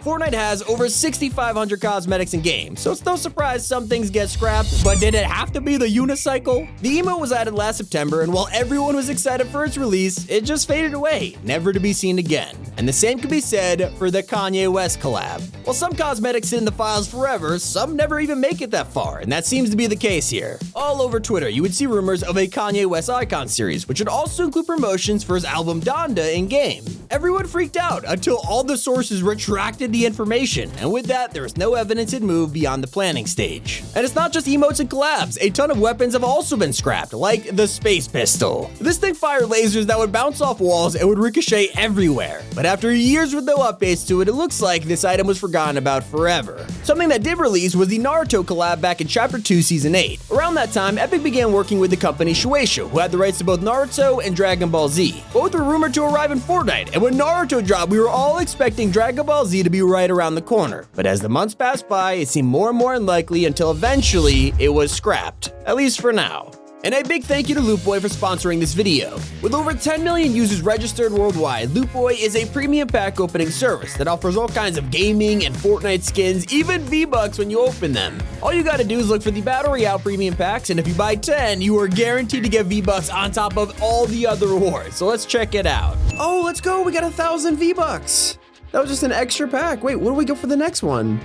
Fortnite has over 6,500 cosmetics in game, so it's no surprise some things get scrapped, but did it have to be the unicycle? The emote was added last September, and while everyone was excited for its release, it just faded away, never to be seen again. And the same could be said for the Kanye West collab. While some cosmetics sit in the files forever, some never even make it that far, and that seems to be the case here. All over Twitter, you would see rumors of a Kanye West icon series, which would also include promotions for his album Donda in-game. Everyone freaked out until all the sources retracted the information, and with that, there is no evidence it moved beyond the planning stage. And it's not just emotes and collabs, a ton of weapons have also been scrapped, like the space pistol. This thing fired lasers that would bounce off walls and would ricochet everywhere. But after years with no updates to it, it looks like this item was forgotten about forever. Something that did release was the Naruto collab back in Chapter 2 Season 8. Around that time, Epic began working with the company Shueisha, who had the rights to both Naruto and Dragon Ball Z. Both were rumored to arrive in Fortnite, and when Naruto dropped, we were all expecting Dragon Ball Z to be right around the corner. But as the months passed by, it seemed more and more unlikely until eventually it was scrapped, at least for now. And a big thank you to Lootboy for sponsoring this video. With over 10 million users registered worldwide, Lootboy is a premium pack opening service that offers all kinds of gaming and Fortnite skins, even V-Bucks when you open them. All you gotta do is look for the Battle Royale premium packs, and if you buy 10, you are guaranteed to get V-Bucks on top of all the other rewards. So let's check it out. Oh, let's go, we got 1,000 V-Bucks. That was just an extra pack. Wait, what do we go for the next one?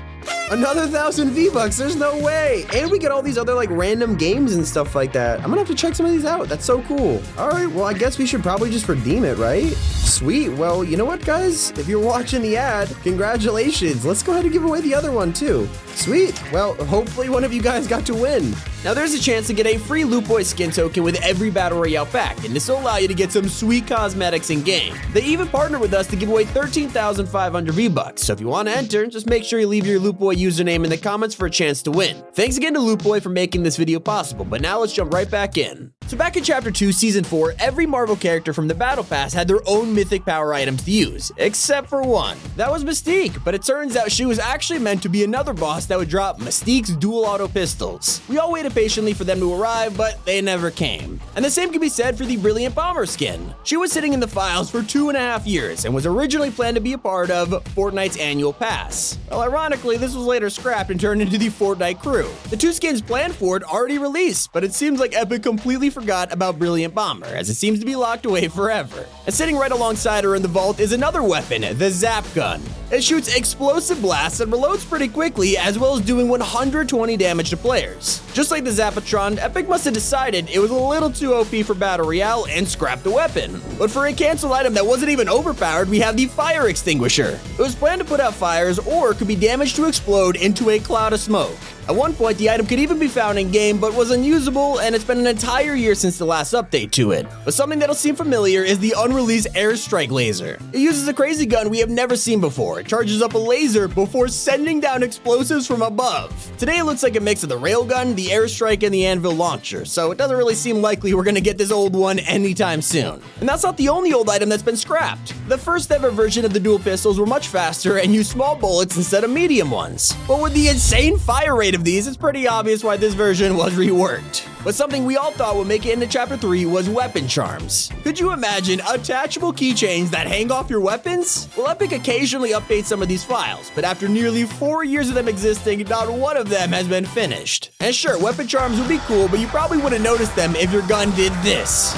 Another 1,000 V-Bucks, there's no way. And we get all these other like random games and stuff like that. I'm gonna have to check some of these out. That's so cool. All right, well, I guess we should probably just redeem it, right? Sweet, well, you know what, guys? If you're watching the ad, congratulations. Let's go ahead and give away the other one too. Sweet, well, hopefully one of you guys got to win. Now there's a chance to get a free Lootboy skin token with every Battle Royale pack, and this will allow you to get some sweet cosmetics in game. They even partnered with us to give away 13,500 V-Bucks, so if you want to enter, just make sure you leave your Lootboy username in the comments for a chance to win. Thanks again to Lootboy for making this video possible, but now let's jump right back in. So back in Chapter 2, Season 4, every Marvel character from the Battle Pass had their own mythic power items to use, except for one. That was Mystique, but it turns out she was actually meant to be another boss that would drop Mystique's dual auto pistols. We all waited patiently for them to arrive, but they never came. And the same can be said for the Brilliant Bomber skin. She was sitting in the files for 2.5 years and was originally planned to be a part of Fortnite's annual pass. Well, ironically, this was later scrapped and turned into the Fortnite crew. The two skins planned for it already released, but it seems like Epic completely forgot about Brilliant Bomber, as it seems to be locked away forever. And sitting right alongside her in the vault is another weapon, the Zap Gun. It shoots explosive blasts and reloads pretty quickly, as well as doing 120 damage to players. Just like the Zapatron, Epic must have decided it was a little too OP for Battle Royale and scrapped the weapon. But for a canceled item that wasn't even overpowered, we have the Fire Extinguisher. It was planned to put out fires or could be damaged to explode into a cloud of smoke. At one point, the item could even be found in-game, but was unusable, and it's been an entire year since the last update to it. But something that'll seem familiar is the unreleased Airstrike Laser. It uses a crazy gun we have never seen before. It charges up a laser before sending down explosives from above. Today, it looks like a mix of the railgun, the airstrike, and the anvil launcher, so it doesn't really seem likely we're gonna get this old one anytime soon. And that's not the only old item that's been scrapped. The first ever version of the dual pistols were much faster and used small bullets instead of medium ones. But with the insane fire rate of these, it's pretty obvious why this version was reworked. But something we all thought would make it into Chapter 3 was weapon charms. Could you imagine attachable keychains that hang off your weapons? Well, Epic occasionally updates some of these files, but after nearly 4 years of them existing, not one of them has been finished. And sure, weapon charms would be cool, but you probably wouldn't notice them if your gun did this.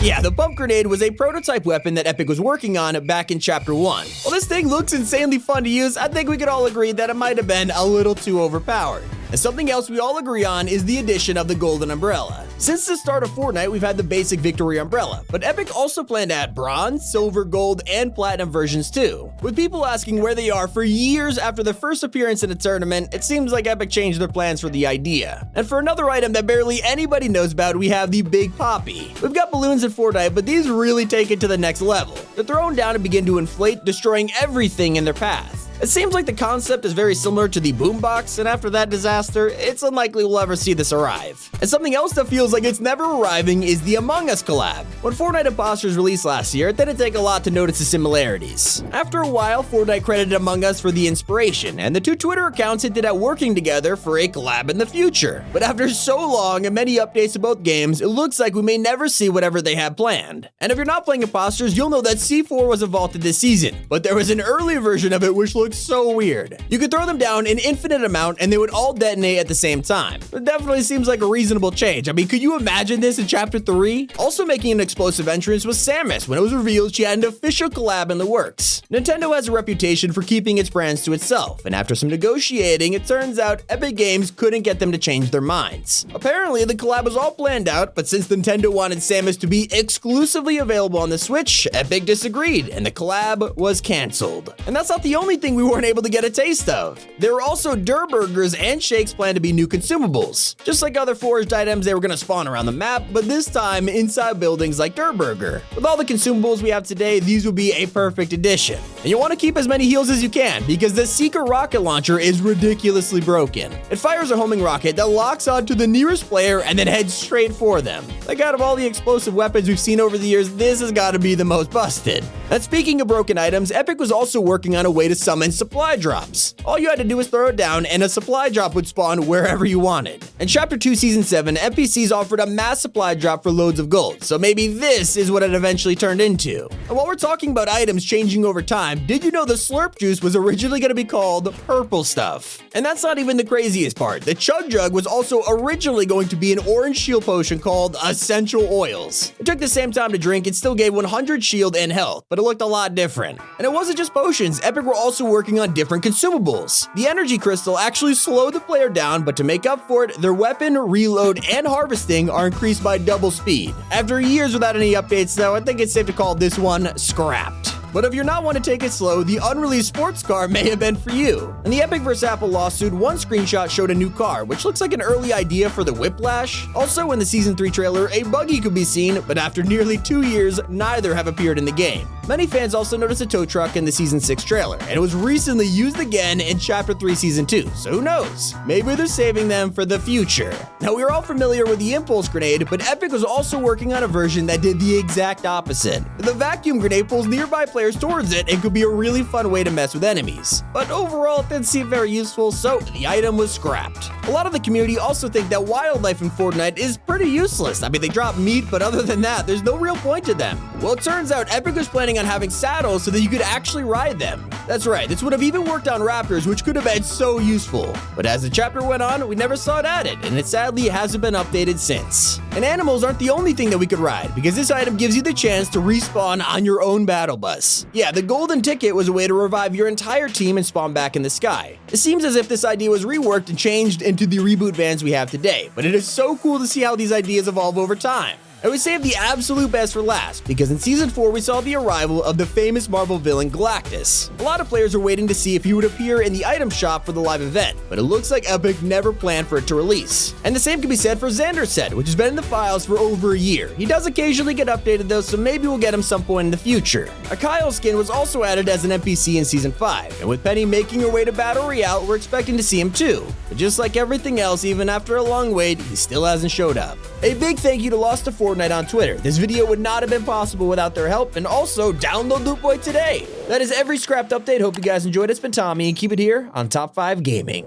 Yeah, the pump grenade was a prototype weapon that Epic was working on back in Chapter 1. While this thing looks insanely fun to use, I think we could all agree that it might have been a little too overpowered. And something else we all agree on is the addition of the Golden Umbrella. Since the start of Fortnite, we've had the basic Victory Umbrella, but Epic also planned to add Bronze, Silver, Gold, and Platinum versions too. With people asking where they are for years after their first appearance in a tournament, it seems like Epic changed their plans for the idea. And for another item that barely anybody knows about, we have the Big Poppy. We've got balloons in Fortnite, but these really take it to the next level. They're thrown down and begin to inflate, destroying everything in their path. It seems like the concept is very similar to the boombox, and after that disaster, it's unlikely we'll ever see this arrive. And something else that feels like it's never arriving is the Among Us collab. When Fortnite Imposters released last year, it didn't take a lot to notice the similarities. After a while, Fortnite credited Among Us for the inspiration, and the two Twitter accounts hinted at working together for a collab in the future. But after so long and many updates to both games, it looks like we may never see whatever they have planned. And if you're not playing Imposters, you'll know that C4 was vaulted this season, but there was an early version of it which looked so weird. You could throw them down an infinite amount and they would all detonate at the same time. It definitely seems like a reasonable change. I mean, could you imagine this in Chapter 3? Also making an explosive entrance was Samus when it was revealed she had an official collab in the works. Nintendo has a reputation for keeping its brands to itself, and after some negotiating, it turns out Epic Games couldn't get them to change their minds. Apparently, the collab was all planned out, but since Nintendo wanted Samus to be exclusively available on the Switch, Epic disagreed, and the collab was cancelled. And that's not the only thing we weren't able to get a taste of. There were also Durr Burgers and shakes planned to be new consumables. Just like other foraged items, they were going to spawn around the map, but this time inside buildings like Durr Burger. With all the consumables we have today, these will be a perfect addition. And you'll want to keep as many heals as you can, because the Seeker rocket launcher is ridiculously broken. It fires a homing rocket that locks onto the nearest player and then heads straight for them. Like, out of all the explosive weapons we've seen over the years, this has got to be the most busted. And speaking of broken items, Epic was also working on a way to summon supply drops. All you had to do was throw it down and a supply drop would spawn wherever you wanted. In Chapter 2 Season 7, NPCs offered a mass supply drop for loads of gold, so maybe this is what it eventually turned into. And while we're talking about items changing over time, did you know the Slurp Juice was originally going to be called Purple Stuff? And that's not even the craziest part. The Chug Jug was also originally going to be an orange shield potion called Essential Oils. It took the same time to drink, it still gave 100 shield and health, but it looked a lot different. And it wasn't just potions, Epic were also working on different consumables. The energy crystal actually slowed the player down, but to make up for it, their weapon, reload, and harvesting are increased by double speed. After years without any updates though, I think it's safe to call this one scrapped. But if you're not one to take it slow, the unreleased sports car may have been for you. In the Epic vs. Apple lawsuit, one screenshot showed a new car, which looks like an early idea for the Whiplash. Also, in the Season 3 trailer, a buggy could be seen, but after nearly 2 years, neither have appeared in the game. Many fans also noticed a tow truck in the Season 6 trailer, and it was recently used again in Chapter 3 Season 2, so who knows? Maybe they're saving them for the future. Now, we are all familiar with the Impulse Grenade, but Epic was also working on a version that did the exact opposite. The Vacuum Grenade pulls nearby players towards it and could be a really fun way to mess with enemies. But overall, it didn't seem very useful, so the item was scrapped. A lot of the community also think that wildlife in Fortnite is pretty useless. I mean, they drop meat, but other than that, there's no real point to them. Well, it turns out Epic was planning on having saddles so that you could actually ride them. That's right, this would have even worked on raptors, which could have been so useful. But as the chapter went on, we never saw it added, and it sadly hasn't been updated since. And animals aren't the only thing that we could ride, because this item gives you the chance to respawn on your own battle bus. Yeah, the golden ticket was a way to revive your entire team and spawn back in the sky. It seems as if this idea was reworked and changed into the reboot vans we have today, but it is so cool to see how these ideas evolve over time. And we saved the absolute best for last, because in Season 4 we saw the arrival of the famous Marvel villain Galactus. A lot of players are waiting to see if he would appear in the item shop for the live event, but it looks like Epic never planned for it to release. And the same can be said for Xander's set, which has been in the files for over a year. He does occasionally get updated though, so maybe we'll get him some point in the future. A Kyle skin was also added as an NPC in Season 5, and with Penny making her way to Battle Royale, we're expecting to see him too. But just like everything else, even after a long wait, he still hasn't showed up. A big thank you to Lost to Fortnite on Twitter. This video would not have been possible without their help, and also download Loot Boy today. That is every scrapped update. Hope you guys enjoyed. It's been Tommy, and keep it here on Top 5 Gaming.